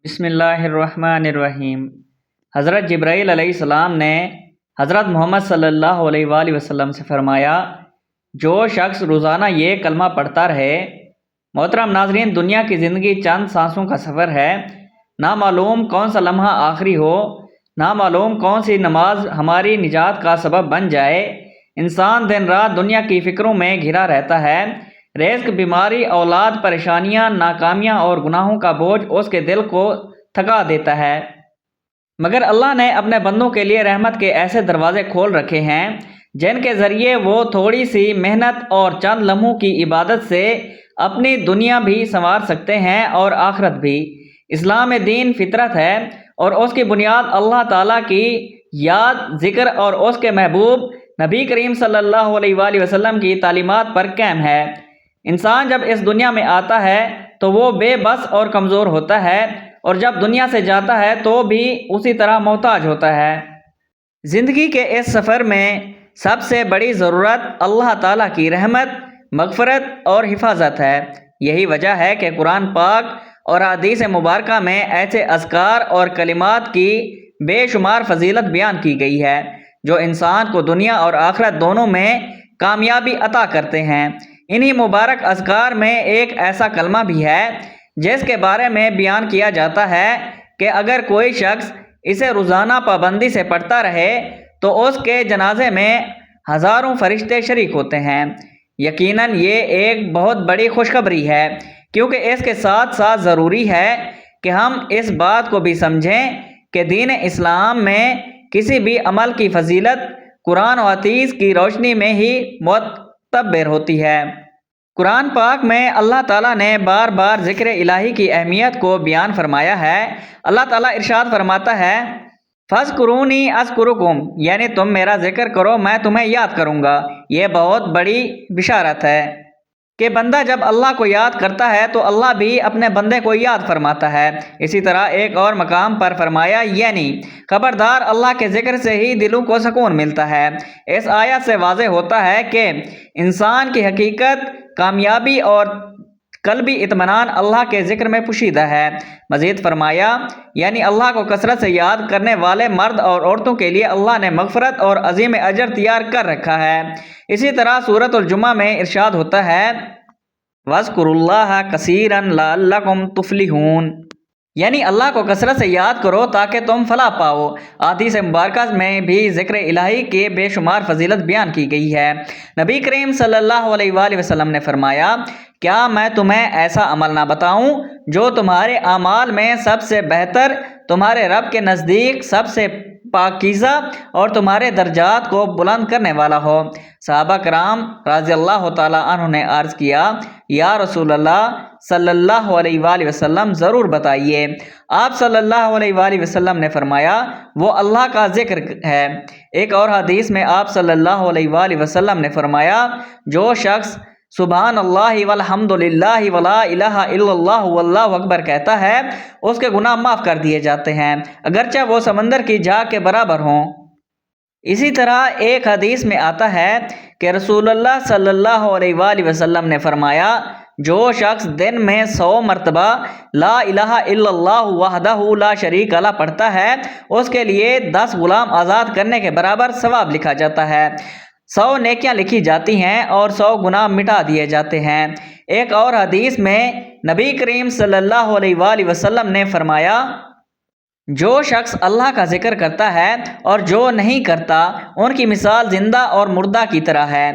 بسم اللہ الرحمن الرحیم۔ حضرت جبرائیل علیہ السلام نے حضرت محمد صلی اللہ علیہ وآلہ وسلم سے فرمایا، جو شخص روزانہ یہ کلمہ پڑھتا رہے۔ محترم ناظرین، دنیا کی زندگی چند سانسوں کا سفر ہے۔ نہ معلوم کون سا لمحہ آخری ہو، نہ معلوم کون سی نماز ہماری نجات کا سبب بن جائے۔ انسان دن رات دنیا کی فکروں میں گھرا رہتا ہے۔ رزق، بیماری، اولاد، پریشانیاں، ناکامیاں اور گناہوں کا بوجھ اس کے دل کو تھکا دیتا ہے۔ مگر اللہ نے اپنے بندوں کے لیے رحمت کے ایسے دروازے کھول رکھے ہیں جن کے ذریعے وہ تھوڑی سی محنت اور چند لمحوں کی عبادت سے اپنی دنیا بھی سنوار سکتے ہیں اور آخرت بھی۔ اسلام دین فطرت ہے اور اس کی بنیاد اللہ تعالیٰ کی یاد، ذکر اور اس کے محبوب نبی کریم صلی اللہ علیہ وآلہ وسلم کی تعلیمات پر قائم ہے۔ انسان جب اس دنیا میں آتا ہے تو وہ بے بس اور کمزور ہوتا ہے، اور جب دنیا سے جاتا ہے تو بھی اسی طرح محتاج ہوتا ہے۔ زندگی کے اس سفر میں سب سے بڑی ضرورت اللہ تعالیٰ کی رحمت، مغفرت اور حفاظت ہے۔ یہی وجہ ہے کہ قرآن پاک اور احادیث مبارکہ میں ایسے اذکار اور کلمات کی بے شمار فضیلت بیان کی گئی ہے جو انسان کو دنیا اور آخرت دونوں میں کامیابی عطا کرتے ہیں۔ انہی مبارک اذکار میں ایک ایسا کلمہ بھی ہے جس کے بارے میں بیان کیا جاتا ہے کہ اگر کوئی شخص اسے روزانہ پابندی سے پڑھتا رہے تو اس کے جنازے میں ہزاروں فرشتے شریک ہوتے ہیں۔ یقیناً یہ ایک بہت بڑی خوشخبری ہے، کیونکہ اس کے ساتھ ساتھ ضروری ہے کہ ہم اس بات کو بھی سمجھیں کہ دین اسلام میں کسی بھی عمل کی فضیلت قرآن و حدیث کی روشنی میں ہی معتبر ہوتی ہے۔ قرآن پاک میں اللہ تعالیٰ نے بار بار ذکر الہی کی اہمیت کو بیان فرمایا ہے۔ اللہ تعالیٰ ارشاد فرماتا ہے، فَاذْكُرُونِي أَذْكُرُكُمْ، یعنی تم میرا ذکر کرو میں تمہیں یاد کروں گا۔ یہ بہت بڑی بشارت ہے کہ بندہ جب اللہ کو یاد کرتا ہے تو اللہ بھی اپنے بندے کو یاد فرماتا ہے۔ اسی طرح ایک اور مقام پر فرمایا، یعنی خبردار اللہ کے ذکر سے ہی دلوں کو سکون ملتا ہے۔ اس آیت سے واضح ہوتا ہے کہ انسان کی حقیقت، کامیابی اور قلبی اطمینان اللہ کے ذکر میں پوشیدہ ہے۔ مزید فرمایا، یعنی اللہ کو کثرت سے یاد کرنے والے مرد اور عورتوں کے لیے اللہ نے مغفرت اور عظیم اجر تیار کر رکھا ہے۔ اسی طرح سورۃ الجمعہ میں ارشاد ہوتا ہے، وَاذْكُرُوا اللَّهَ كَثِيرًا لَعَلَّكُمْ تُفْلِحُونَ، یعنی اللہ کو کثرت سے یاد کرو تاکہ تم فلاح پاؤ۔ احادیث مبارکہ میں بھی ذکر الہی کے بے شمار فضیلت بیان کی گئی ہے۔ نبی کریم صلی اللہ علیہ وآلہ وسلم نے فرمایا، کیا میں تمہیں ایسا عمل نہ بتاؤں جو تمہارے اعمال میں سب سے بہتر، تمہارے رب کے نزدیک سب سے پاکیزہ اور تمہارے درجات کو بلند کرنے والا ہو؟ صحابہ کرام رضی اللہ تعالیٰ عنہ نے عرض کیا، یا رسول اللہ صلی اللہ علیہ وآلہ وسلم ضرور بتائیے۔ آپ صلی اللہ علیہ وآلہ وسلم نے فرمایا، وہ اللہ کا ذکر ہے۔ ایک اور حدیث میں آپ صلی اللہ علیہ وآلہ وسلم نے فرمایا، جو شخص سبحان اللہ والحمد للہ ولا الہ الا اللہ واللہ اکبر کہتا ہے، اس کے گناہ معاف کر دیے جاتے ہیں، اگرچہ وہ سمندر کی جھاگ کے برابر ہوں۔ اسی طرح ایک حدیث میں آتا ہے کہ رسول اللہ صلی اللہ علیہ وآلہ وسلم نے فرمایا، جو شخص دن میں 100 مرتبہ لا الہ الا اللہ وحدہ لا شریک لہ پڑھتا ہے، اس کے لیے 10 غلام آزاد کرنے کے برابر ثواب لکھا جاتا ہے، 100 نیکیاں لکھی جاتی ہیں اور 100 گناہ مٹا دیے جاتے ہیں۔ ایک اور حدیث میں نبی کریم صلی اللہ علیہ وآلہ وسلم نے فرمایا، جو شخص اللہ کا ذکر کرتا ہے اور جو نہیں کرتا، ان کی مثال زندہ اور مردہ کی طرح ہے۔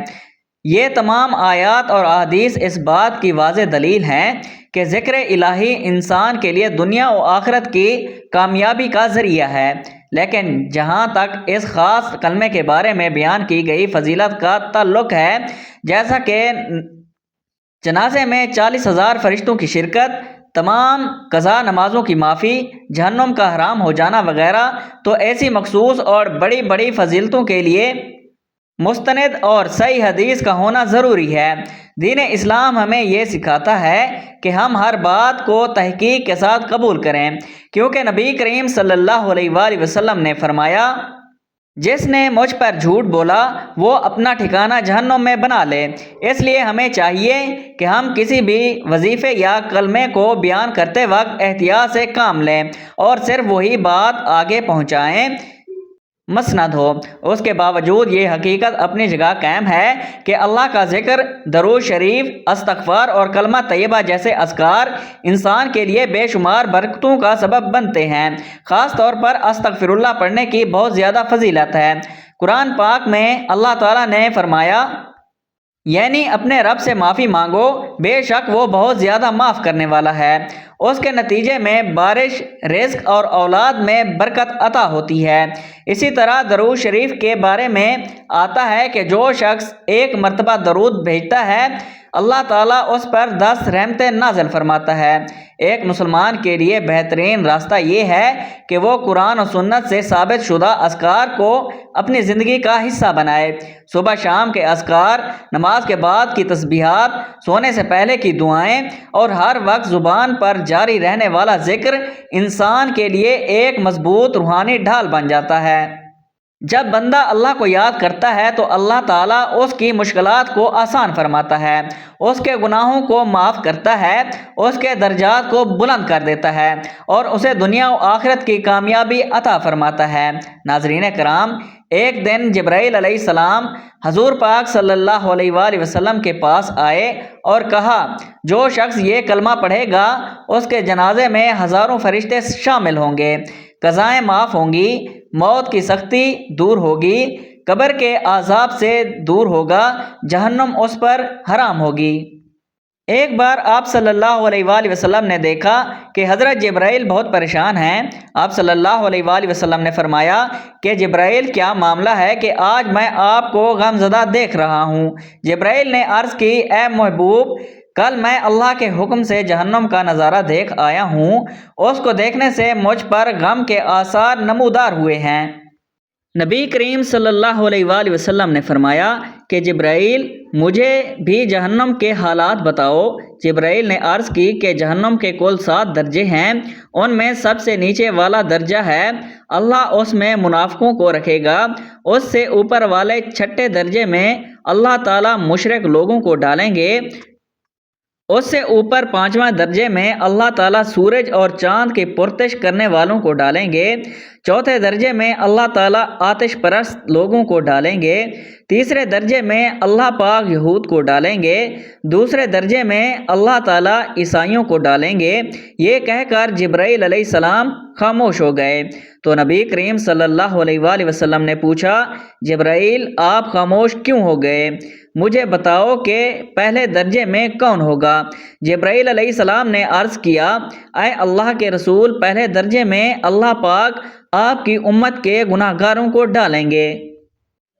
یہ تمام آیات اور احادیث اس بات کی واضح دلیل ہیں کہ ذکر الہی انسان کے لیے دنیا و آخرت کی کامیابی کا ذریعہ ہے۔ لیکن جہاں تک اس خاص کلمے کے بارے میں بیان کی گئی فضیلت کا تعلق ہے، جیسا کہ جنازے میں 40,000 فرشتوں کی شرکت، تمام قضا نمازوں کی معافی، جہنم کا حرام ہو جانا وغیرہ، تو ایسی مخصوص اور بڑی بڑی فضیلتوں کے لیے مستند اور صحیح حدیث کا ہونا ضروری ہے۔ دین اسلام ہمیں یہ سکھاتا ہے کہ ہم ہر بات کو تحقیق کے ساتھ قبول کریں، کیونکہ نبی کریم صلی اللہ علیہ وآلہ وسلم نے فرمایا، جس نے مجھ پر جھوٹ بولا وہ اپنا ٹھکانہ جہنم میں بنا لے۔ اس لیے ہمیں چاہیے کہ ہم کسی بھی وظیفے یا کلمے کو بیان کرتے وقت احتیاط سے کام لیں اور صرف وہی بات آگے پہنچائیں مسند ہو۔ اس کے باوجود یہ حقیقت اپنی جگہ قائم ہے کہ اللہ کا ذکر، درود شریف، استغفار اور کلمہ طیبہ جیسے اذکار انسان کے لیے بے شمار برکتوں کا سبب بنتے ہیں۔ خاص طور پر استغفر اللہ پڑھنے کی بہت زیادہ فضیلت ہے۔ قرآن پاک میں اللہ تعالیٰ نے فرمایا، یعنی اپنے رب سے معافی مانگو، بے شک وہ بہت زیادہ معاف کرنے والا ہے۔ اس کے نتیجے میں بارش، رزق اور اولاد میں برکت عطا ہوتی ہے۔ اسی طرح درود شریف کے بارے میں آتا ہے کہ جو شخص ایک مرتبہ درود بھیجتا ہے اللہ تعالیٰ اس پر 10 رحمتیں نازل فرماتا ہے۔ ایک مسلمان کے لیے بہترین راستہ یہ ہے کہ وہ قرآن و سنت سے ثابت شدہ اذکار کو اپنی زندگی کا حصہ بنائے۔ صبح شام کے اذکار، نماز کے بعد کی تسبیحات، سونے سے پہلے کی دعائیں اور ہر وقت زبان پر جاری رہنے والا ذکر انسان کے لیے ایک مضبوط روحانی ڈھال بن جاتا ہے۔ جب بندہ اللہ کو یاد کرتا ہے تو اللہ تعالیٰ اس کی مشکلات کو آسان فرماتا ہے، اس کے گناہوں کو معاف کرتا ہے، اس کے درجات کو بلند کر دیتا ہے اور اسے دنیا و آخرت کی کامیابی عطا فرماتا ہے۔ ناظرین کرام، ایک دن جبرائیل علیہ السلام حضور پاک صلی اللہ علیہ وآلہ وسلم کے پاس آئے اور کہا، جو شخص یہ کلمہ پڑھے گا اس کے جنازے میں ہزاروں فرشتے شامل ہوں گے، قضائیں معاف ہوں گی، موت کی سختی دور ہوگی، قبر کے عذاب سے دور ہوگا، جہنم اس پر حرام ہوگی۔ ایک بار آپ صلی اللہ علیہ وآلہ وسلم نے دیکھا کہ حضرت جبرائیل بہت پریشان ہیں۔ آپ صلی اللہ علیہ وآلہ وسلم نے فرمایا کہ جبرائیل کیا معاملہ ہے کہ آج میں آپ کو غم زدہ دیکھ رہا ہوں؟ جبرائیل نے عرض کی، اے محبوب، کل میں اللہ کے حکم سے جہنم کا نظارہ دیکھ آیا ہوں، اس کو دیکھنے سے مجھ پر غم کے آثار نمودار ہوئے ہیں۔ نبی کریم صلی اللہ علیہ وآلہ وسلم نے فرمایا کہ جبرائیل، مجھے بھی جہنم کے حالات بتاؤ۔ جبرائیل نے عرض کی کہ جہنم کے کل 7 درجے ہیں، ان میں سب سے نیچے والا درجہ ہے اللہ اس میں منافقوں کو رکھے گا۔ اس سے اوپر والے 6 درجے میں اللہ تعالیٰ مشرک لوگوں کو ڈالیں گے۔ اس سے اوپر 5واں درجے میں اللہ تعالیٰ سورج اور چاند کے پرتش کرنے والوں کو ڈالیں گے۔ 4تھے درجے میں اللہ تعالیٰ آتش پرست لوگوں کو ڈالیں گے۔ 3رے درجے میں اللہ پاک یہود کو ڈالیں گے۔ 2 درجے میں اللہ تعالیٰ عیسائیوں کو ڈالیں گے۔ یہ کہہ کر جبرائیل علیہ السلام خاموش ہو گئے تو نبی کریم صلی اللہ علیہ وآلہ وسلم نے پوچھا، جبرائیل آپ خاموش کیوں ہو گئے؟ مجھے بتاؤ کہ پہلے درجے میں کون ہوگا؟ جبرائیل علیہ السلام نے عرض کیا، اے اللہ کے رسول، پہلے درجے میں اللہ پاک آپ کی امت کے گناہ گاروں کو ڈالیں گے۔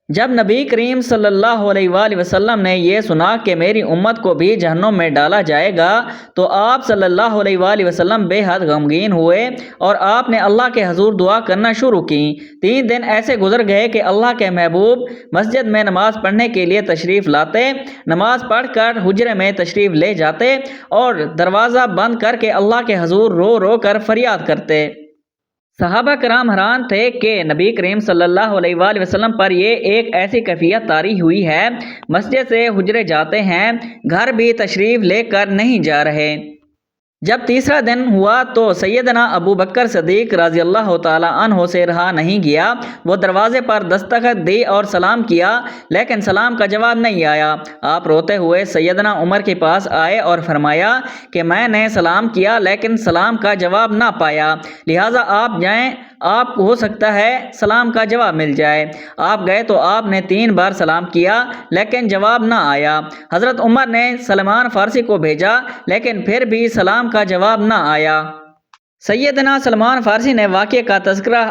جب نبی کریم صلی اللہ علیہ وآلہ وسلم نے یہ سنا کہ میری امت کو بھی جہنم میں ڈالا جائے گا تو آپ صلی اللہ علیہ وآلہ وسلم بے حد غمگین ہوئے اور آپ نے اللہ کے حضور دعا کرنا شروع کی۔ 3 دن ایسے گزر گئے کہ اللہ کے محبوب مسجد میں نماز پڑھنے کے لیے تشریف لاتے، نماز پڑھ کر حجرے میں تشریف لے جاتے اور دروازہ بند کر کے اللہ کے حضور رو رو کر فریاد کرتے۔ صحابہ کرام حیران تھے کہ نبی کریم صلی اللہ علیہ وآلہ وسلم پر یہ ایک ایسی کیفیت طاری ہوئی ہے، مسجد سے حجرے جاتے ہیں، گھر بھی تشریف لے کر نہیں جا رہے۔ جب 3را دن ہوا تو سیدنا ابو بکر صدیق رضی اللہ تعالیٰ عنہ سے رہا نہیں گیا۔ وہ دروازے پر دستخط دی اور سلام کیا، لیکن سلام کا جواب نہیں آیا۔ آپ روتے ہوئے سیدنا عمر کے پاس آئے اور فرمایا کہ میں نے سلام کیا لیکن سلام کا جواب نہ پایا، لہٰذا آپ جائیں، آپ کو ہو سکتا ہے سلام کا جواب مل جائے۔ آپ گئے تو آپ نے 3 بار سلام کیا لیکن جواب نہ آیا۔ حضرت عمر نے سلمان فارسی کو بھیجا لیکن پھر بھی سلام کا جواب نہ آیا۔ سیدنا سلمان فارسی نے واقعے کا تذکرہ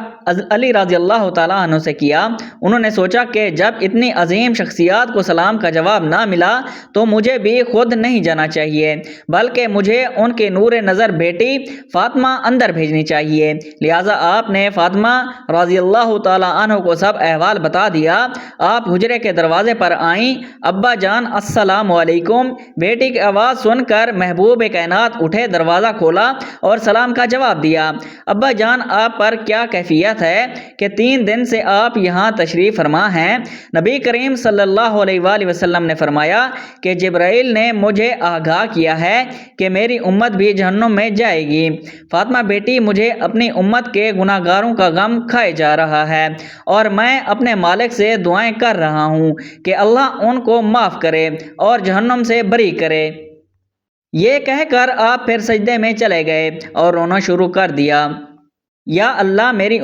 علی رضی اللہ تعالیٰ عنہ سے کیا۔ انہوں نے سوچا کہ جب اتنی عظیم شخصیات کو سلام کا جواب نہ ملا تو مجھے بھی خود نہیں جانا چاہیے، بلکہ مجھے ان کے نور نظر بیٹی فاطمہ اندر بھیجنی چاہیے۔ لہٰذا آپ نے فاطمہ رضی اللہ تعالیٰ عنہ کو سب احوال بتا دیا۔ آپ حجرے کے دروازے پر آئیں، ابا جان السلام علیکم۔ بیٹی کی آواز سن کر محبوب کائنات اٹھے، دروازہ کھولا اور سلام کا جواب جواب دیا، ابا جان آپ پر کیا کیفیت ہے کہ 3 دن سے آپ یہاں تشریف فرما ہیں؟ نبی کریم صلی اللہ علیہ وآلہ وسلم نے فرمایا کہ جبرائیل نے مجھے آگاہ کیا ہے کہ میری امت بھی جہنم میں جائے گی۔ فاطمہ بیٹی، مجھے اپنی امت کے گناہ گاروں کا غم کھائے جا رہا ہے اور میں اپنے مالک سے دعائیں کر رہا ہوں کہ اللہ ان کو معاف کرے اور جہنم سے بری کرے۔ یہ کہہ کر آپ پھر سجدے میں چلے گئے اور رونا شروع کر دیا۔ یا اللہ میری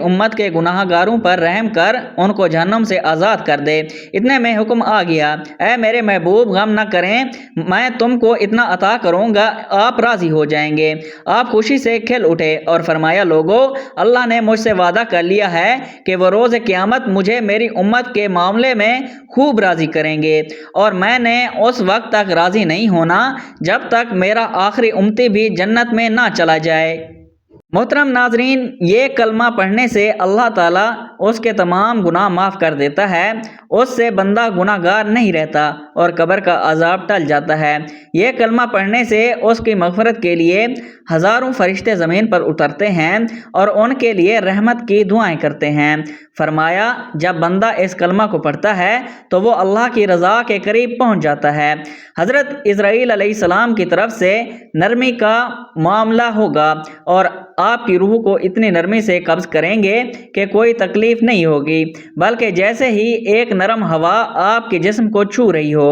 امت کے گناہ گاروں پر رحم کر ان کو جہنم سے آزاد کر دے۔ اتنے میں حکم آ گیا، اے میرے محبوب غم نہ کریں، میں تم کو اتنا عطا کروں گا آپ راضی ہو جائیں گے۔ آپ خوشی سے کھل اٹھے اور فرمایا، لوگو اللہ نے مجھ سے وعدہ کر لیا ہے کہ وہ روز قیامت مجھے میری امت کے معاملے میں خوب راضی کریں گے اور میں نے اس وقت تک راضی نہیں ہونا جب تک میرا آخری امتی بھی جنت میں نہ چلا جائے۔ محترم ناظرین، یہ کلمہ پڑھنے سے اللہ تعالیٰ اس کے تمام گناہ معاف کر دیتا ہے، اس سے بندہ گناہ گار نہیں رہتا اور قبر کا عذاب ٹل جاتا ہے۔ یہ کلمہ پڑھنے سے اس کی مغفرت کے لیے ہزاروں فرشتے زمین پر اترتے ہیں اور ان کے لیے رحمت کی دعائیں کرتے ہیں۔ فرمایا، جب بندہ اس کلمہ کو پڑھتا ہے تو وہ اللہ کی رضا کے قریب پہنچ جاتا ہے۔ حضرت اسرائیل علیہ السلام کی طرف سے نرمی کا معاملہ ہوگا اور آپ کی روح کو اتنی نرمی سے قبض کریں گے کہ کوئی تکلیف نہیں ہوگی، بلکہ جیسے ہی ایک نرم ہوا آپ کے جسم کو چھو رہی ہو۔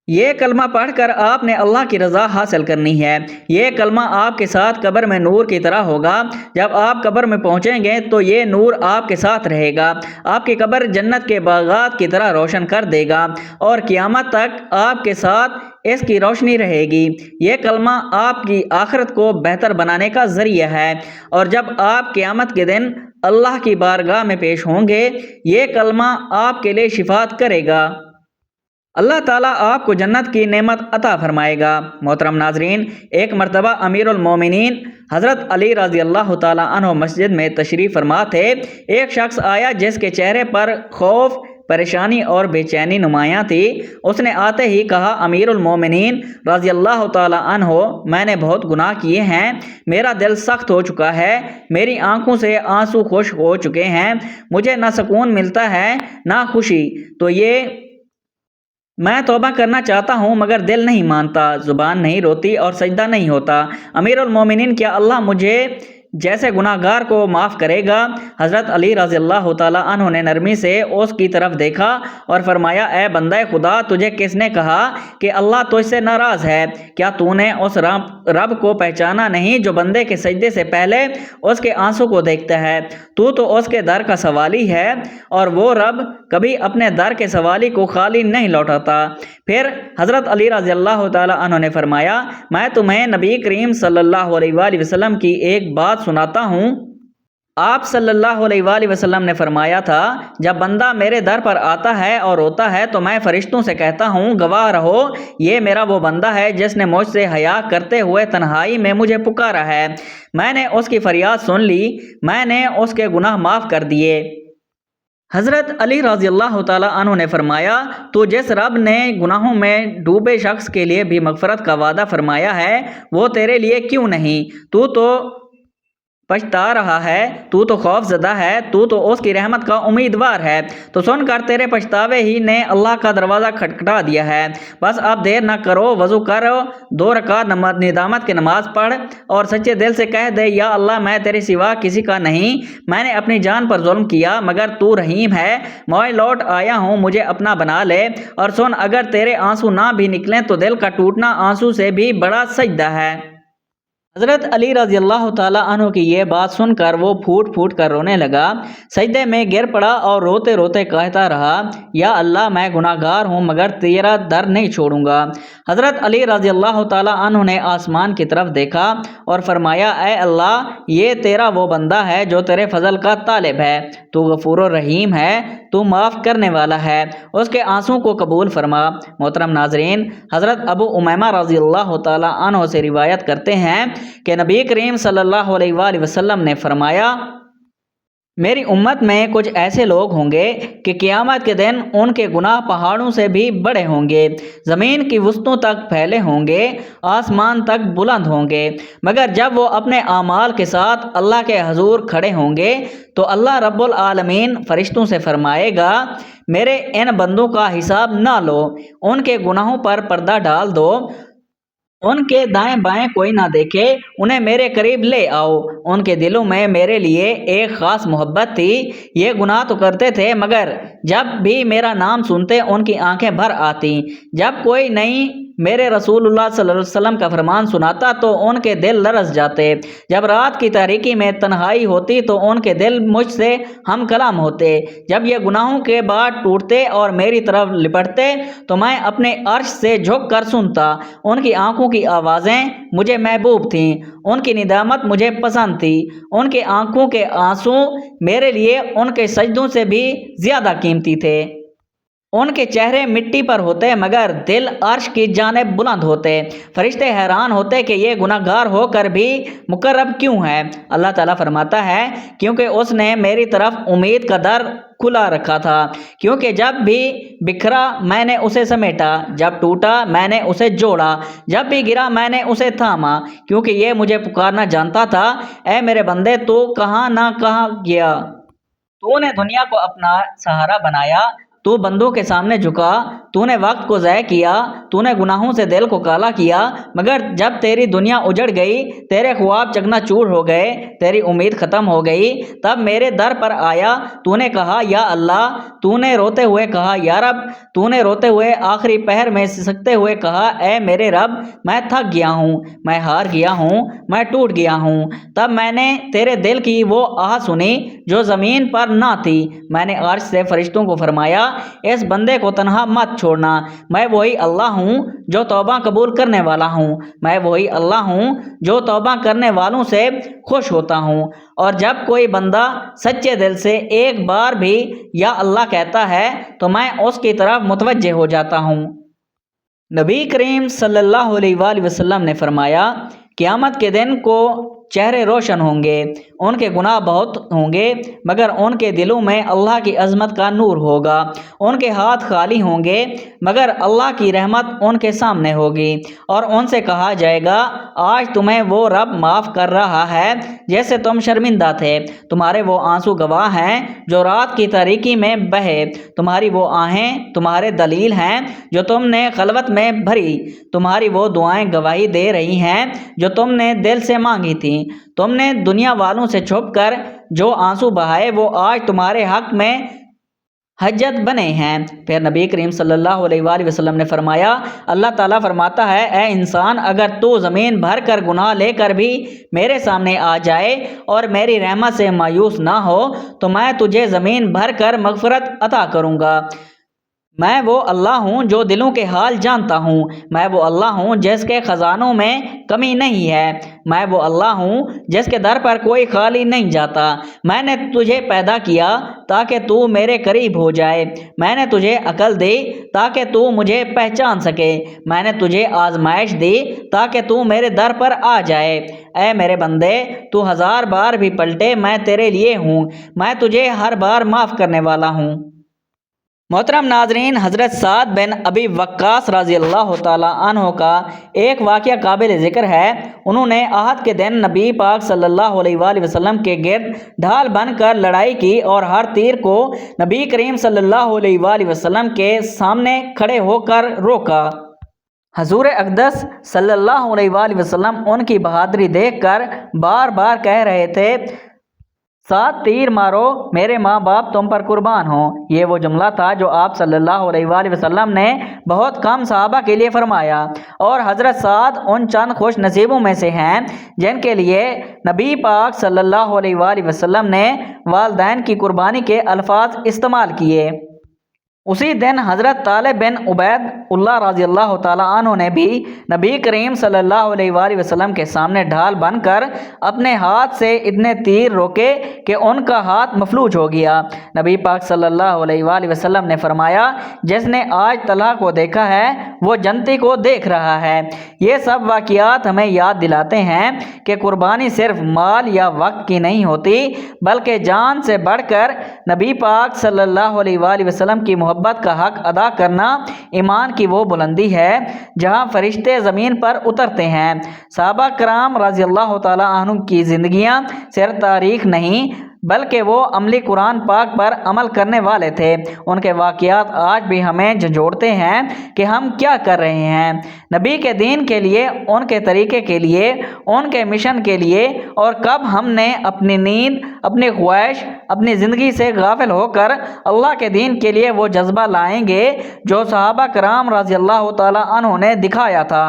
یہ کلمہ پڑھ کر آپ نے اللہ کی رضا حاصل کرنی ہے۔ یہ کلمہ آپ کے ساتھ قبر میں نور کی طرح ہوگا۔ جب آپ قبر میں پہنچیں گے تو یہ نور آپ کے ساتھ رہے گا، آپ کی قبر جنت کے باغات کی طرح روشن کر دے گا اور قیامت تک آپ کے ساتھ اس کی روشنی رہے گی۔ یہ کلمہ آپ کی آخرت کو بہتر بنانے کا ذریعہ ہے اور جب آپ قیامت کے دن اللہ کی بارگاہ میں پیش ہوں گے، یہ کلمہ آپ کے لیے شفاعت کرے گا۔ اللہ تعالیٰ آپ کو جنت کی نعمت عطا فرمائے گا۔ محترم ناظرین، ایک مرتبہ امیر المومنین حضرت علی رضی اللہ تعالیٰ عنہ مسجد میں تشریف فرما تھے۔ ایک شخص آیا جس کے چہرے پر خوف، پریشانی اور بے چینی نمایاں تھی۔ اس نے آتے ہی کہا، امیر المومنین رضی اللہ تعالیٰ عنہ، میں نے بہت گناہ کیے ہیں، میرا دل سخت ہو چکا ہے، میری آنکھوں سے آنسو خشک ہو چکے ہیں، مجھے نہ سکون ملتا ہے نہ خوشی، تو یہ میں توبہ کرنا چاہتا ہوں مگر دل نہیں مانتا، زبان نہیں روتی اور سجدہ نہیں ہوتا۔ امیر المومنین، کیا اللہ مجھے جیسے گناہ گار کو معاف کرے گا؟ حضرت علی رضی اللہ تعالیٰ عنہ نے نرمی سے اس کی طرف دیکھا اور فرمایا، اے بندہ خدا، تجھے کس نے کہا کہ اللہ تجھ سے ناراض ہے؟ کیا تو نے اس رب کو پہچانا نہیں جو بندے کے سجدے سے پہلے اس کے آنسو کو دیکھتا ہے؟ تو اس کے در کا سوالی ہے اور وہ رب کبھی اپنے در کے سوالی کو خالی نہیں لوٹاتا۔ پھر حضرت علی رضی اللہ تعالیٰ عنہ نے فرمایا، میں تمہیں نبی کریم صلی اللہ علیہ وآلہ وسلم کی ایک بات سناتا ہوں۔ آپ صلی اللہ علیہ وآلہ وسلم نے فرمایا تھا، جب بندہ میرے در پر آتا ہے اور روتا ہے تو میں فرشتوں سے کہتا ہوں، گواہ رہو یہ میرا وہ بندہ ہے جس نے مجھ سے حیا کرتے ہوئے تنہائی میں مجھے پکارا ہے، میں نے اس کی فریاد سن لی، میں نے اس کے گناہ معاف کر دیے۔ حضرت علی رضی اللہ تعالیٰ عنہ نے فرمایا، تو جس رب نے گناہوں میں ڈوبے شخص کے لیے بھی مغفرت کا وعدہ فرمایا ہے، وہ تیرے لیے کیوں نہیں؟ تو پچھتا رہا ہے، تو خوف زدہ ہے، تو اس کی رحمت کا امیدوار ہے، تو سن کر تیرے پچھتاوے ہی نے اللہ کا دروازہ کھٹکھٹا دیا ہے۔ بس اب دیر نہ کرو، وضو کرو، 2 رکعت ندامت کی نماز پڑھ اور سچے دل سے کہہ دے، یا اللہ میں تیرے سوا کسی کا نہیں، میں نے اپنی جان پر ظلم کیا مگر تو رحیم ہے، میں لوٹ آیا ہوں، مجھے اپنا بنا لے، اور سن اگر تیرے آنسو نہ بھی نکلیں تو دل کا ٹوٹنا آنسو سے بھی بڑا سجدہ ہے۔ حضرت علی رضی اللہ تعالیٰ عنہ کی یہ بات سن کر وہ پھوٹ پھوٹ کر رونے لگا، سجدے میں گر پڑا اور روتے روتے کہتا رہا، یا اللہ میں گناہ گار ہوں مگر تیرا در نہیں چھوڑوں گا۔ حضرت علی رضی اللہ تعالیٰ عنہ نے آسمان کی طرف دیکھا اور فرمایا، اے اللہ، یہ تیرا وہ بندہ ہے جو تیرے فضل کا طالب ہے، تو غفور الرحیم ہے، تو معاف کرنے والا ہے، اس کے آنسوں کو قبول فرما۔ محترم ناظرین، حضرت ابو امیمہ رضی اللہ تعالیٰ عنہ سے روایت کرتے ہیں کہ نبی کریم صلی اللہ علیہ وآلہ وسلم نے فرمایا، میری امت میں کچھ ایسے لوگ ہوں گے کہ قیامت کے دن ان کے گناہ پہاڑوں سے بھی بڑے ہوں گے، زمین کی وسطوں تک پھیلے ہوں گے، آسمان تک بلند ہوں گے، مگر جب وہ اپنے اعمال کے ساتھ اللہ کے حضور کھڑے ہوں گے تو اللہ رب العالمین فرشتوں سے فرمائے گا، میرے ان بندوں کا حساب نہ لو، ان کے گناہوں پر پردہ ڈال دو، ان کے دائیں بائیں کوئی نہ دیکھے، انہیں میرے قریب لے آؤ، ان کے دلوں میں میرے لیے ایک خاص محبت تھی، یہ گناہ تو کرتے تھے مگر جب بھی میرا نام سنتے ان کی آنکھیں بھر آتی، جب کوئی نئی میرے رسول اللہ صلی اللہ علیہ وسلم کا فرمان سناتا تو ان کے دل لرز جاتے، جب رات کی تاریکی میں تنہائی ہوتی تو ان کے دل مجھ سے ہم کلام ہوتے، جب یہ گناہوں کے بعد ٹوٹتے اور میری طرف لپٹتے تو میں اپنے عرش سے جھک کر سنتا، ان کی آنکھوں کی آوازیں مجھے محبوب تھیں، ان کی ندامت مجھے پسند تھی، ان کے آنکھوں کے آنسو میرے لیے ان کے سجدوں سے بھی زیادہ قیمتی تھے، ان کے چہرے مٹی پر ہوتے مگر دل عرش کی جانب بلند ہوتے، فرشتے حیران ہوتے کہ یہ گناہ گار ہو کر بھی مقرب کیوں ہے؟ اللہ تعالیٰ فرماتا ہے کیونکہ اس نے میری طرف امید کا در کھلا رکھا تھا، کیونکہ جب بھی بکھرا میں نے اسے سمیٹا، جب ٹوٹا میں نے اسے جوڑا، جب بھی گرا میں نے اسے تھاما، کیونکہ یہ مجھے پکارنا جانتا تھا، اے میرے بندے تو کہاں نہ کہاں گیا، تو نے دنیا کو اپنا سہارا بنایا، تو بندوں کے سامنے جھکا، تو نے وقت کو ضائع کیا، تو نے گناہوں سے دل کو کالا کیا، مگر جب تیری دنیا اجڑ گئی، تیرے خواب چکنا چور ہو گئے، تیری امید ختم ہو گئی، تب میرے در پر آیا، تو نے کہا یا اللہ، تو نے روتے ہوئے کہا یا رب، تو نے روتے ہوئے آخری پہر میں سسکتے ہوئے کہا اے میرے رب، میں تھک گیا ہوں، میں ہار گیا ہوں، میں ٹوٹ گیا ہوں، تب میں نے تیرے دل کی وہ آہ سنی جو زمین پر نہ تھی، میں نے عرش سے فرشتوں کو فرمایا اس بندے کو تنہا مت چھوڑنا، میں وہی اللہ ہوں جو توبہ قبول کرنے والا ہوں، میں وہی اللہ ہوں جو توبہ کرنے والوں سے خوش ہوتا ہوں، اور جب کوئی بندہ سچے دل سے ایک بار بھی یا اللہ کہتا ہے تو میں اس کی طرف متوجہ ہو جاتا ہوں۔ نبی کریم صلی اللہ علیہ وآلہ وسلم نے فرمایا قیامت کے دن کو چہرے روشن ہوں گے، ان کے گناہ بہت ہوں گے مگر ان کے دلوں میں اللہ کی عظمت کا نور ہوگا، ان کے ہاتھ خالی ہوں گے مگر اللہ کی رحمت ان کے سامنے ہوگی، اور ان سے کہا جائے گا آج تمہیں وہ رب معاف کر رہا ہے جیسے تم شرمندہ تھے، تمہارے وہ آنسو گواہ ہیں جو رات کی تاریکی میں بہے، تمہاری وہ آہیں تمہارے دلیل ہیں جو تم نے خلوت میں بھری، تمہاری وہ دعائیں گواہی دے رہی ہیں جو تم نے دل سے مانگی تھیں، تم نے دنیا والوں سے چھپ کر جو آنسو بہائے وہ آج تمہارے حق میں حجت بنے ہیں۔ پھر نبی کریم صلی اللہ علیہ وآلہ وسلم نے فرمایا اللہ تعالیٰ فرماتا ہے اے انسان اگر تو زمین بھر کر گناہ لے کر بھی میرے سامنے آ جائے اور میری رحمت سے مایوس نہ ہو تو میں تجھے زمین بھر کر مغفرت عطا کروں گا، میں وہ اللہ ہوں جو دلوں کے حال جانتا ہوں، میں وہ اللہ ہوں جس کے خزانوں میں کمی نہیں ہے، میں وہ اللہ ہوں جس کے در پر کوئی خالی نہیں جاتا، میں نے تجھے پیدا کیا تاکہ تو میرے قریب ہو جائے، میں نے تجھے عقل دی تاکہ تو مجھے پہچان سکے، میں نے تجھے آزمائش دی تاکہ تو میرے در پر آ جائے، اے میرے بندے تو 1000 بار بھی پلٹے میں تیرے لیے ہوں، میں تجھے ہر بار معاف کرنے والا ہوں۔ محترم ناظرین، حضرت سعد بن ابی وقاص رضی اللہ تعالیٰ عنہ کا ایک واقعہ قابل ذکر ہے، انہوں نے احد کے دن نبی پاک صلی اللہ علیہ وآلہ وسلم کے گرد ڈھال بن کر لڑائی کی اور ہر تیر کو نبی کریم صلی اللہ علیہ وآلہ وسلم کے سامنے کھڑے ہو کر روکا، حضور اقدس صلی اللہ علیہ وآلہ وسلم ان کی بہادری دیکھ کر بار بار کہہ رہے تھے 7 تیر مارو میرے ماں باپ تم پر قربان ہوں، یہ وہ جملہ تھا جو آپ صلی اللہ علیہ وآلہ وسلم نے بہت کم صحابہ کے لیے فرمایا، اور حضرت سعد ان چند خوش نصیبوں میں سے ہیں جن کے لیے نبی پاک صلی اللہ علیہ وآلہ وسلم نے والدین کی قربانی کے الفاظ استعمال کیے، اسی دن حضرت طالب بن عبید اللہ رضی اللہ تعالیٰ عنہ نے بھی نبی کریم صلی اللہ علیہ وآلہ وسلم کے سامنے ڈھال بن کر اپنے ہاتھ سے اتنے تیر روکے کہ ان کا ہاتھ مفلوج ہو گیا۔ نبی پاک صلی اللہ علیہ وآلہ وسلم نے فرمایا، جس نے آج طلحہ کو دیکھا ہے وہ جنتی کو دیکھ رہا ہے۔ یہ سب واقعات ہمیں یاد دلاتے ہیں کہ قربانی صرف مال یا وقت کی نہیں ہوتی، بلکہ جان سے بڑھ کر نبی پاک صلی اللہ علیہ وآلہ وسلم کی محبت کا حق ادا کرنا ایمان کی وہ بلندی ہے جہاں فرشتے زمین پر اترتے ہیں۔ صحابہ کرام رضی اللہ تعالی عنہ کی زندگیاں صرف تاریخ نہیں بلکہ وہ عملی قرآن پاک پر عمل کرنے والے تھے۔ ان کے واقعات آج بھی ہمیں جھنجھوڑتے ہیں کہ ہم کیا کر رہے ہیں نبی کے دین کے لیے، ان کے طریقے کے لیے، ان کے مشن کے لیے، اور کب ہم نے اپنی نیند، اپنی خواہش، اپنی زندگی سے غافل ہو کر اللہ کے دین کے لیے وہ جذبہ لائیں گے جو صحابہ کرام رضی اللہ تعالی عنہ نے دکھایا تھا۔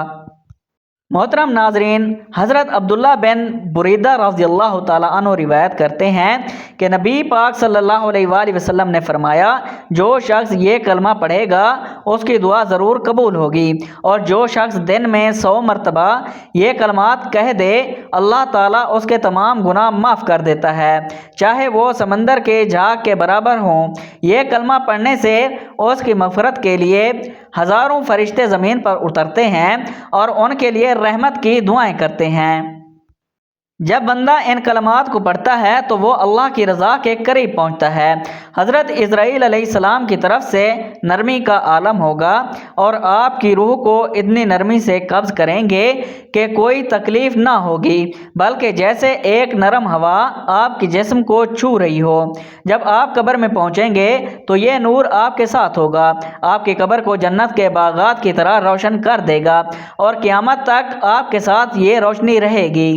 محترم ناظرین، حضرت عبداللہ بن بریدہ رضی اللہ تعالیٰ عنہ روایت کرتے ہیں کہ نبی پاک صلی اللہ علیہ وآلہ وسلم نے فرمایا، جو شخص یہ کلمہ پڑھے گا اس کی دعا ضرور قبول ہوگی، اور جو شخص دن میں 100 مرتبہ یہ کلمات کہہ دے اللہ تعالیٰ اس کے تمام گناہ معاف کر دیتا ہے، چاہے وہ سمندر کے جھاگ کے برابر ہوں۔ یہ کلمہ پڑھنے سے اس کی مغفرت کے لیے ہزاروں فرشتے زمین پر اترتے ہیں اور ان کے لیے رحمت کی دعائیں کرتے ہیں۔ جب بندہ ان کلمات کو پڑھتا ہے تو وہ اللہ کی رضا کے قریب پہنچتا ہے۔ حضرت اسرائیل علیہ السلام کی طرف سے نرمی کا عالم ہوگا اور آپ کی روح کو اتنی نرمی سے قبض کریں گے کہ کوئی تکلیف نہ ہوگی، بلکہ جیسے ایک نرم ہوا آپ کے جسم کو چھو رہی ہو۔ جب آپ قبر میں پہنچیں گے تو یہ نور آپ کے ساتھ ہوگا، آپ کی قبر کو جنت کے باغات کی طرح روشن کر دے گا اور قیامت تک آپ کے ساتھ یہ روشنی رہے گی۔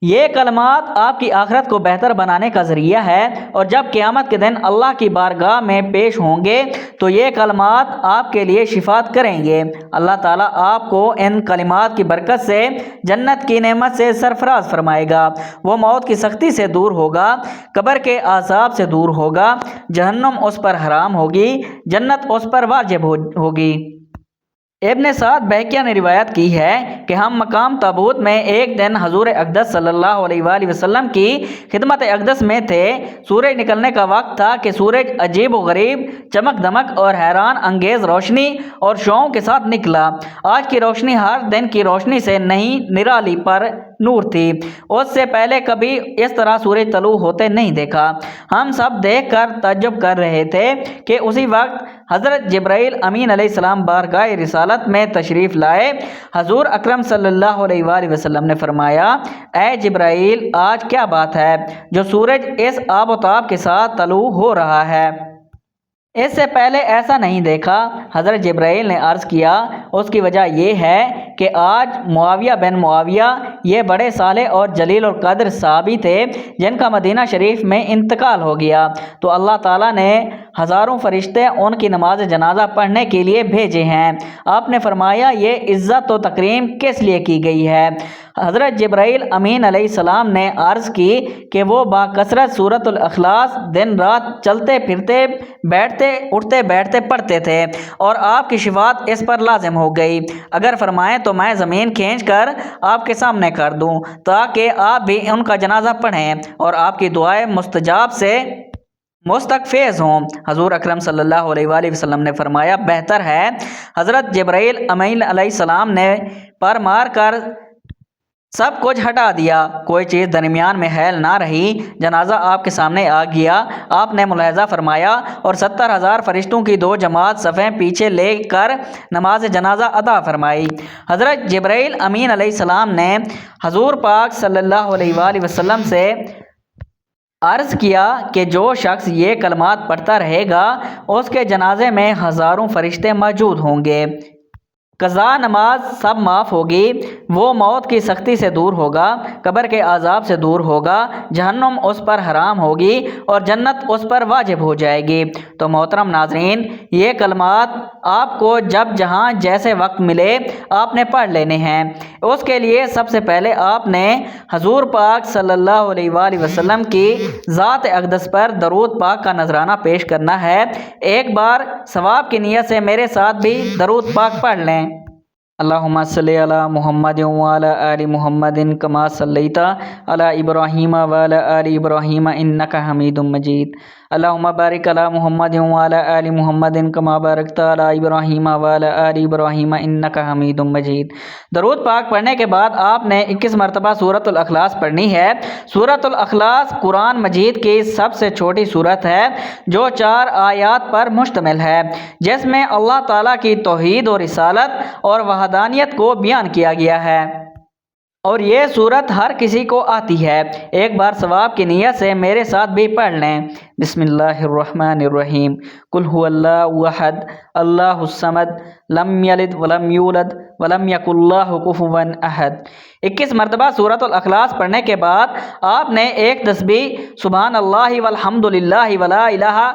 یہ کلمات آپ کی آخرت کو بہتر بنانے کا ذریعہ ہے، اور جب قیامت کے دن اللہ کی بارگاہ میں پیش ہوں گے تو یہ کلمات آپ کے لیے شفاعت کریں گے۔ اللہ تعالیٰ آپ کو ان کلمات کی برکت سے جنت کی نعمت سے سرفراز فرمائے گا۔ وہ موت کی سختی سے دور ہوگا، قبر کے عذاب سے دور ہوگا، جہنم اس پر حرام ہوگی، جنت اس پر واجب ہوگی۔ ابن سعد بہقیہ نے روایت کی ہے کہ ہم مقام تابوت میں ایک دن حضور اقدس صلی اللہ علیہ وآلہ وسلم کی خدمت اقدس میں تھے۔ سورج نکلنے کا وقت تھا کہ سورج عجیب و غریب چمک دمک اور حیران انگیز روشنی اور شعاؤں کے ساتھ نکلا۔ آج کی روشنی ہر دن کی روشنی سے نہیں نرالی پر نور تھی۔ اس سے پہلے کبھی اس طرح سورج طلوع ہوتے نہیں دیکھا۔ ہم سب دیکھ کر تعجب کر رہے تھے کہ اسی وقت حضرت جبرائیل امین علیہ السلام بارگاہ رسالت میں تشریف لائے۔ حضور اکرم صلی اللہ علیہ وآلہ وسلم نے فرمایا، اے جبرائیل، آج کیا بات ہے جو سورج اس آب و تاب کے ساتھ طلوع ہو رہا ہے؟ اس سے پہلے ایسا نہیں دیکھا۔ حضرت جبرائیل نے عرض کیا، اس کی وجہ یہ ہے کہ آج معاویہ بن معاویہ یہ بڑے صالح اور جلیل القدر صحابی تھے جن کا مدینہ شریف میں انتقال ہو گیا، تو اللہ تعالیٰ نے ہزاروں فرشتے ان کی نماز جنازہ پڑھنے کے لیے بھیجے ہیں۔ آپ نے فرمایا، یہ عزت و تکریم کس لیے کی گئی ہے؟ حضرت جبرائیل امین علیہ السلام نے عرض کی کہ وہ باکثرت سورۃ الاخلاص دن رات چلتے پھرتے بیٹھتے اٹھتے بیٹھتے پڑھتے تھے اور آپ کی شفاعت اس پر لازم ہو گئی۔ اگر فرمائیں تو میں زمین کھینچ کر آپ کے سامنے کر دوں تاکہ آپ بھی ان کا جنازہ پڑھیں اور آپ کی دعائیں مستجاب سے مستفیض ہوں۔ حضور اکرم صلی اللہ علیہ وآلہ وسلم نے فرمایا، بہتر ہے۔ حضرت جبرائیل امین علیہ السلام نے پر مار کر سب کچھ ہٹا دیا، کوئی چیز درمیان میں حائل نہ رہی، جنازہ آپ کے سامنے آ گیا۔ آپ نے ملاحظہ فرمایا اور 70,000 فرشتوں کی 2 جماعت صفیں پیچھے لے کر نماز جنازہ ادا فرمائی۔ حضرت جبرائیل امین علیہ السلام نے حضور پاک صلی اللہ علیہ وآلہ وسلم سے عرض کیا کہ جو شخص یہ کلمات پڑھتا رہے گا اس کے جنازے میں ہزاروں فرشتے موجود ہوں گے۔ قضا نماز سب معاف ہوگی، وہ موت کی سختی سے دور ہوگا، قبر کے عذاب سے دور ہوگا، جہنم اس پر حرام ہوگی اور جنت اس پر واجب ہو جائے گی۔ تو محترم ناظرین، یہ کلمات آپ کو جب جہاں جیسے وقت ملے آپ نے پڑھ لینے ہیں۔ اس کے لیے سب سے پہلے آپ نے حضور پاک صلی اللہ علیہ وآلہ وسلم کی ذات اقدس پر درود پاک کا نذرانہ پیش کرنا ہے۔ ایک بار ثواب کی نیت سے میرے ساتھ بھی درود پاک پڑھ لیں۔ اللہم صلی علی محمد وعلی آل محمد کما صلیت علی ابراہیم وعلی آل ابراہیم انک حمید مجید۔ اللہم بارک علی محمد وعلی آل محمد کما بارکت علی ابراہیم وعلی آل ابراہیم انک حمید مجید۔ درود پاک پڑھنے کے بعد آپ نے 21 مرتبہ سورۃ الاخلاص پڑھنی ہے۔ سورۃ الاخلاص قرآن مجید کی سب سے چھوٹی سورت ہے جو 4 آیات پر مشتمل ہے، جس میں اللہ تعالیٰ کی توحید اور رسالت اور وحدانیت کو بیان کیا گیا ہے، اور یہ صورت ہر کسی کو آتی ہے۔ ایک بار ثواب کی نیت سے میرے ساتھ بھی پڑھ لیں۔ بسم اللہ الرحمن الرحیم۔ قل هو اللہ احد اللہ الصمد لم یلد ولم یولد ولم یکن لہ کفوا احد۔ 21 مرتبہ سورۃ الاخلاص پڑھنے کے بعد آپ نے ایک تسبیح سبحان اللہ والحمد للہ ولا الہ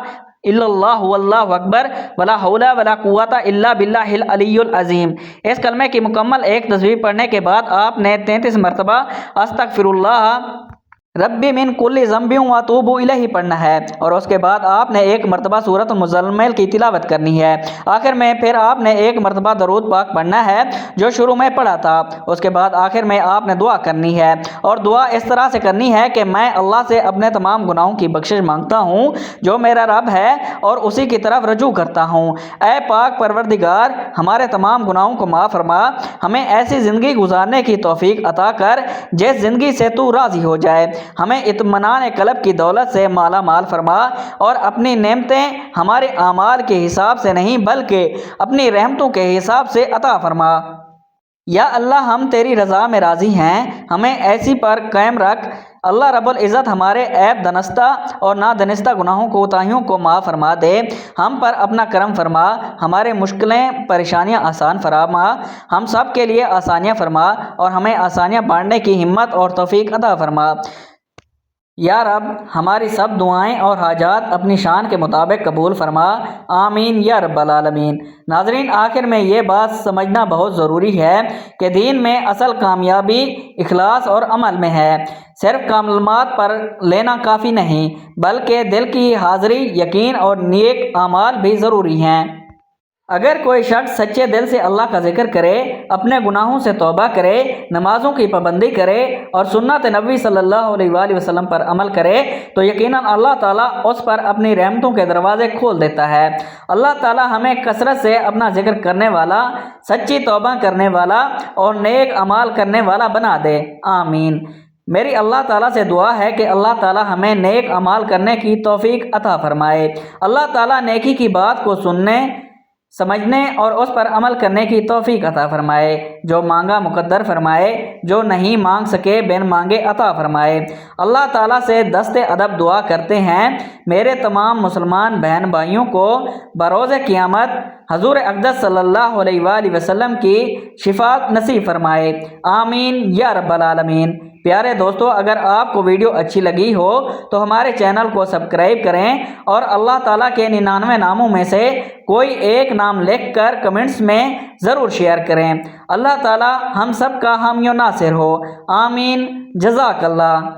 الا اللہ واللہ اکبر ولا حول ولا قوت الا باللہ العلی العظیم، اس کلمے کی مکمل ایک تسبیح پڑھنے کے بعد آپ نے 33 مرتبہ استغفر اللہ ربی من کل ذنب واتوب الیہ پڑھنا ہے، اور اس کے بعد آپ نے 1 مرتبہ سورۃ المزمل کی تلاوت کرنی ہے۔ آخر میں پھر آپ نے 1 مرتبہ درود پاک پڑھنا ہے جو شروع میں پڑھا تھا۔ اس کے بعد آخر میں آپ نے دعا کرنی ہے، اور دعا اس طرح سے کرنی ہے کہ میں اللہ سے اپنے تمام گناہوں کی بخشش مانگتا ہوں جو میرا رب ہے اور اسی کی طرف رجوع کرتا ہوں۔ اے پاک پروردگار، ہمارے تمام گناہوں کو معاف فرما، ہمیں ایسی زندگی گزارنے کی توفیق عطا کر جس زندگی سے تو راضی ہو جائے، ہمیں اطمینان قلب کی دولت سے مالا مال فرما، اور اپنی نعمتیں ہمارے اعمال کے حساب سے نہیں بلکہ اپنی رحمتوں کے حساب سے عطا فرما۔ یا اللہ، ہم تیری رضا میں راضی ہیں، ہمیں ایسی پر قائم رکھ۔ اللہ رب العزت ہمارے عیب دانستہ اور نادانستہ گناہوں کوتاہیوں کو معاف فرما دے، ہم پر اپنا کرم فرما، ہمارے مشکلیں پریشانیاں آسان فرما، ہم سب کے لیے آسانیاں فرما، اور ہمیں آسانیاں بانٹنے کی ہمت اور توفیق عطا فرما۔ یا رب، ہماری سب دعائیں اور حاجات اپنی شان کے مطابق قبول فرما، آمین یا رب العالمین۔ ناظرین، آخر میں یہ بات سمجھنا بہت ضروری ہے کہ دین میں اصل کامیابی اخلاص اور عمل میں ہے۔ صرف کلمات پر لینا کافی نہیں بلکہ دل کی حاضری، یقین اور نیک اعمال بھی ضروری ہیں۔ اگر کوئی شخص سچے دل سے اللہ کا ذکر کرے، اپنے گناہوں سے توبہ کرے، نمازوں کی پابندی کرے اور سنت نبوی صلی اللہ علیہ وآلہ وسلم پر عمل کرے تو یقیناً اللہ تعالیٰ اس پر اپنی رحمتوں کے دروازے کھول دیتا ہے۔ اللہ تعالیٰ ہمیں کثرت سے اپنا ذکر کرنے والا، سچی توبہ کرنے والا اور نیک اعمال کرنے والا بنا دے، آمین۔ میری اللہ تعالیٰ سے دعا ہے کہ اللہ تعالیٰ ہمیں نیک اعمال کرنے کی توفیق عطا فرمائے۔ اللہ تعالیٰ نیکی کی بات کو سننے، سمجھنے اور اس پر عمل کرنے کی توفیق عطا فرمائے۔ جو مانگا مقدر فرمائے، جو نہیں مانگ سکے بن مانگے عطا فرمائے۔ اللہ تعالیٰ سے دست ادب دعا کرتے ہیں میرے تمام مسلمان بہن بھائیوں کو بروز قیامت حضور اقدس صلی اللہ علیہ وآلہ وسلم کی شفاعت نصیب فرمائے، آمین یا رب العالمین۔ پیارے دوستو، اگر آپ کو ویڈیو اچھی لگی ہو تو ہمارے چینل کو سبسکرائب کریں اور اللہ تعالیٰ کے 99 ناموں میں سے کوئی ایک نام لکھ کر کمنٹس میں ضرور شیئر کریں۔ اللہ تعالیٰ ہم سب کا حامی و ناصر ہو، آمین۔ جزاک اللہ۔